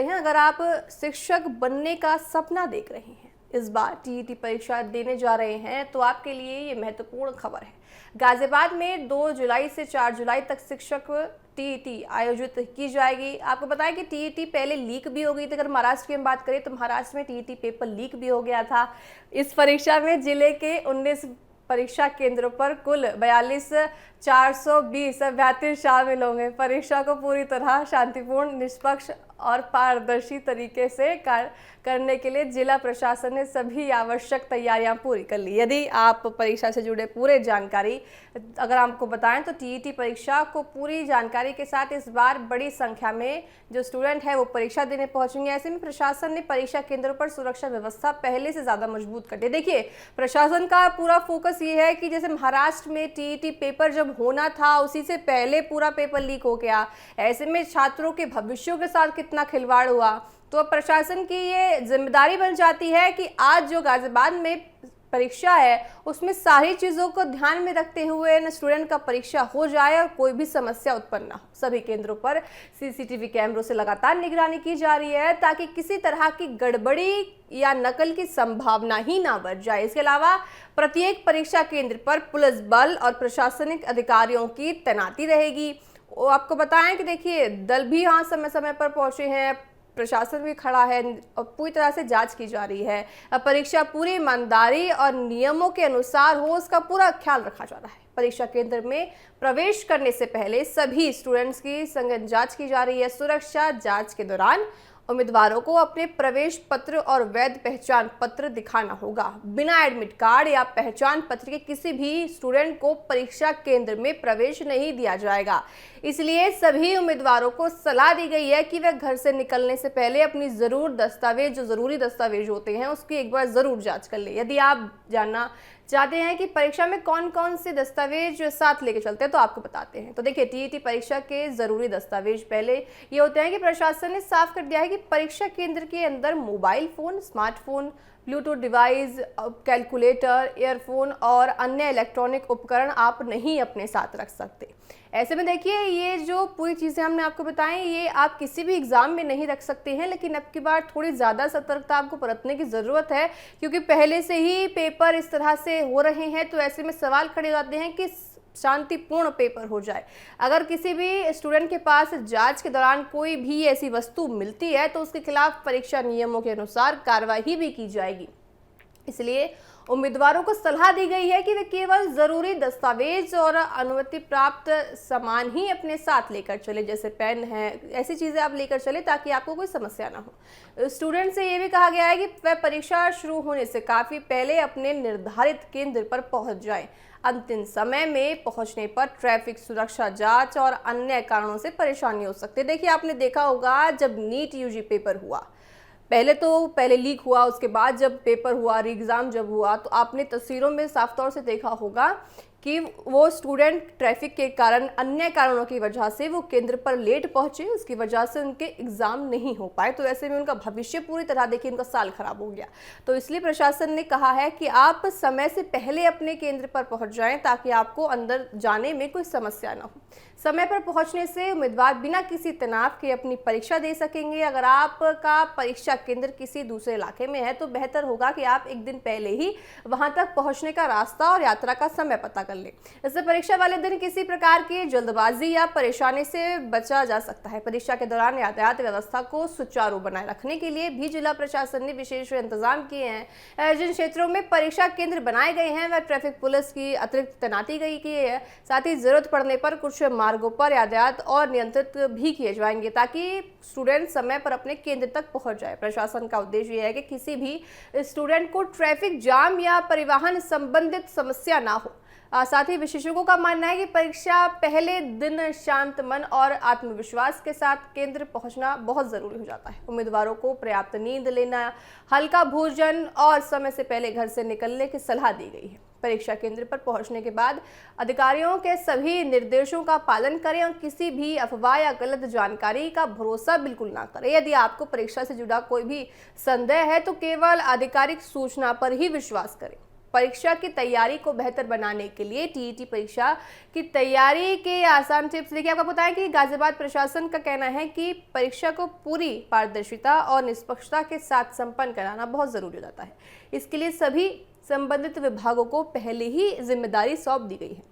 हैं अगर आप शिक्षक बनने का सपना देख रहे हैं, इस बार टीईटी परीक्षा देने जा रहे हैं तो आपके लिए ये महत्वपूर्ण खबर है। गाजियाबाद में 2 जुलाई से 4 जुलाई तक शिक्षक टीईटी आयोजित की जाएगी। आपको बताएं कि टीईटी पहले लीक भी हो गई थी। अगर महाराष्ट्र की हम बात करें तो महाराष्ट्र में टीईटी पेपर लीक भी हो गया था। इस परीक्षा में जिले के 19 परीक्षा केंद्रों पर कुल 42,420 अभ्यर्थी शामिल होंगे। परीक्षा को पूरी तरह शांतिपूर्ण, निष्पक्ष और पारदर्शी तरीके से करने के लिए जिला प्रशासन ने सभी आवश्यक तैयारियां पूरी कर ली। यदि आप परीक्षा से जुड़े पूरे जानकारी अगर आपको बताएं तो टीईटी परीक्षा को पूरी जानकारी के साथ इस बार बड़ी संख्या में जो स्टूडेंट है वो परीक्षा देने पहुंचेंगे। ऐसे में प्रशासन ने परीक्षा केंद्रों पर सुरक्षा व्यवस्था पहले से ज्यादा मजबूत कर दी। देखिए, प्रशासन का पूरा फोकस ये है कि जैसे महाराष्ट्र में टीईटी पेपर जब होना था उसी से पहले पूरा पेपर लीक हो गया। ऐसे में छात्रों के भविष्यों के साथ कितना खिलवाड़ हुआ, तो प्रशासन की ये जिम्मेदारी बन जाती है कि आज जो गाजियाबाद में परीक्षा है उसमें सारी चीज़ों को ध्यान में रखते हुए स्टूडेंट का परीक्षा हो जाए और कोई भी समस्या उत्पन्न ना हो। सभी केंद्रों पर सीसीटीवी कैमरों से लगातार निगरानी की जा रही है ताकि किसी तरह की गड़बड़ी या नकल की संभावना ही ना बढ़ जाए। इसके अलावा प्रत्येक परीक्षा केंद्र पर पुलिस बल और प्रशासनिक अधिकारियों की तैनाती रहेगी। वो आपको बताएं कि देखिए, दल भी यहाँ समय समय पर पहुंचे हैं, प्रशासन भी खड़ा है और पूरी तरह से जांच की जा रही है। अब परीक्षा पूरी ईमानदारी और नियमों के अनुसार हो, उसका पूरा ख्याल रखा जा रहा है। परीक्षा केंद्र में प्रवेश करने से पहले सभी स्टूडेंट्स की संगत जांच की जा रही है। सुरक्षा जांच के दौरान उम्मीदवारों को अपने प्रवेश पत्र और वैध पहचान पत्र दिखाना होगा। बिना एडमिट कार्ड या पहचान पत्र के किसी भी स्टूडेंट को परीक्षा केंद्र में प्रवेश नहीं दिया जाएगा। इसलिए सभी उम्मीदवारों को सलाह दी गई है कि वे घर से निकलने से पहले अपनी जो जरूरी दस्तावेज होते हैं उसकी एक बार जरूर जांच कर ले। यदि आप जानना चाहते हैं कि परीक्षा में कौन कौन से दस्तावेज साथ लेके चलते हैं तो आपको बताते हैं। तो देखिए, टीईटी परीक्षा के जरूरी दस्तावेज पहले ये होते हैं कि प्रशासन ने साफ कर दिया है कि परीक्षा केंद्र के अंदर mobile phone, smartphone, Bluetooth device, calculator, earphone और अन्य इलेक्ट्रॉनिक उपकरण आप नहीं अपने साथ रख सकते। ऐसे में देखिए, ये जो पूरी चीज़ें हमने आपको बताई ये आप किसी भी एग्ज़ाम में नहीं रख सकते हैं, लेकिन अब की बार थोड़ी ज़्यादा सतर्कता आपको बरतने की ज़रूरत है क्योंकि पहले से ही पेपर इस तरह से हो रहे हैं। तो ऐसे में सवाल खड़े हो जाते हैं कि शांतिपूर्ण पेपर हो जाए। अगर किसी भी स्टूडेंट के पास जांच के दौरान कोई भी ऐसी वस्तु मिलती है तो उसके खिलाफ परीक्षा नियमों के अनुसार कार्रवाई भी की जाएगी। इसलिए उम्मीदवारों को सलाह दी गई है कि वे केवल जरूरी दस्तावेज और अनुमति प्राप्त सामान ही अपने साथ लेकर चले, जैसे पेन है, ऐसी चीज़ें आप लेकर चले ताकि आपको कोई समस्या ना हो। स्टूडेंट से ये भी कहा गया है कि वह परीक्षा शुरू होने से काफ़ी पहले अपने निर्धारित केंद्र पर पहुंच जाएं। अंतिम समय में पहुंचने पर ट्रैफिक, सुरक्षा जांच और अन्य कारणों से परेशानी हो सकती है। देखिए, आपने देखा होगा जब नीट यूजी पेपर हुआ, पहले लीक हुआ, उसके बाद जब पेपर हुआ, री एग्ज़ाम जब हुआ, तो आपने तस्वीरों में साफ तौर से देखा होगा कि वो स्टूडेंट ट्रैफिक के कारण, अन्य कारणों की वजह से वो केंद्र पर लेट पहुंचे, उसकी वजह से उनके एग्ज़ाम नहीं हो पाए। तो ऐसे में उनका भविष्य पूरी तरह, देखिए, उनका साल खराब हो गया। तो इसलिए प्रशासन ने कहा है कि आप समय से पहले अपने केंद्र पर पहुंच जाएं ताकि आपको अंदर जाने में कोई समस्या ना हो। समय पर पहुंचने से उम्मीदवार बिना किसी तनाव के अपनी परीक्षा दे सकेंगे। अगर आपका परीक्षा केंद्र किसी दूसरे इलाके में है तो बेहतर होगा कि आप एक दिन पहले ही वहां तक पहुंचने का रास्ता और यात्रा का समय पता कर लें। इससे परीक्षा वाले दिन किसी प्रकार की जल्दबाजी या परेशानी से बचा जा सकता है। परीक्षा के दौरान यातायात व्यवस्था को सुचारू बनाए रखने के लिए भी जिला प्रशासन ने विशेष इंतजाम किए हैं। जिन क्षेत्रों में परीक्षा केंद्र बनाए गए हैं वह ट्रैफिक पुलिस की अतिरिक्त तैनाती की है। साथ ही जरूरत पड़ने पर कुछ मार्गों पर यातायात और नियंत्रित भी किए जाएंगे ताकि स्टूडेंट समय पर अपने केंद्र तक पहुंच जाए। प्रशासन का उद्देश्य यह है कि किसी भी स्टूडेंट को ट्रैफिक जाम या परिवहन संबंधित समस्या ना हो। साथ ही विशेषज्ञों का मानना है कि परीक्षा पहले दिन शांत मन और आत्मविश्वास के साथ केंद्र पहुंचना बहुत जरूरी हो जाता है। उम्मीदवारों को पर्याप्त नींद लेना, हल्का भोजन और समय से पहले घर से निकलने की सलाह दी गई है। परीक्षा केंद्र पर पहुंचने के बाद अधिकारियों के सभी निर्देशों का पालन करें और किसी भी अफवाह या गलत जानकारी का भरोसा बिल्कुल ना करें। यदि आपको परीक्षा से जुड़ा कोई भी संदेह है तो केवल आधिकारिक सूचना पर ही विश्वास करें। परीक्षा की तैयारी को बेहतर बनाने के लिए टीईटी परीक्षा की तैयारी के आसान टिप्स देखिए। आपको पता है कि गाजियाबाद प्रशासन का कहना है कि परीक्षा को पूरी पारदर्शिता और निष्पक्षता के साथ संपन्न कराना बहुत जरूरी हो जाता है। इसके लिए सभी संबंधित विभागों को पहले ही जिम्मेदारी सौंप दी गई है।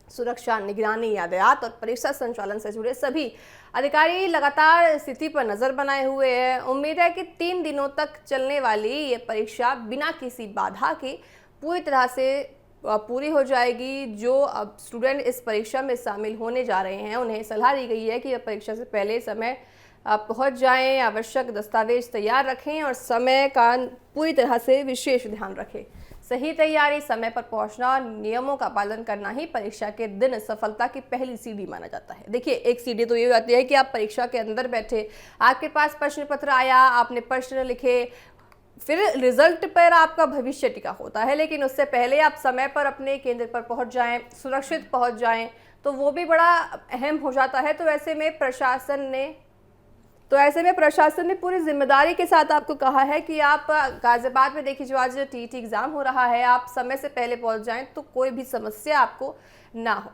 सुरक्षा, निगरानी, यातायात और परीक्षा संचालन से जुड़े सभी अधिकारी लगातार स्थिति पर नजर बनाए हुए हैं। उम्मीद है कि 3 दिनों तक चलने वाली ये परीक्षा बिना किसी बाधा के पूरी तरह से पूरी हो जाएगी। जो अब स्टूडेंट इस परीक्षा में शामिल होने जा रहे हैं उन्हें सलाह दी गई है कि परीक्षा से पहले समय पहुंच जाएं, आवश्यक दस्तावेज तैयार रखें और समय का पूरी तरह से विशेष ध्यान रखें। सही तैयारी, समय पर पहुंचना और नियमों का पालन करना ही परीक्षा के दिन सफलता की पहली सीढ़ी माना जाता है। देखिए, एक सीढ़ी तो ये हो जाती है कि आप परीक्षा के अंदर बैठे, आपके पास प्रश्न पत्र आया, आपने प्रश्न लिखे, फिर रिजल्ट पर आपका भविष्य टिका होता है। लेकिन उससे पहले आप समय पर अपने केंद्र पर पहुंच जाएं, सुरक्षित पहुंच जाएं, तो वो भी बड़ा अहम हो जाता है। तो ऐसे में प्रशासन ने पूरी जिम्मेदारी के साथ आपको कहा है कि आप गाजियाबाद में देखिए, जो आज टीईटी एग्जाम हो रहा है, आप समय से पहले पहुंच जाएं तो कोई भी समस्या आपको ना हो।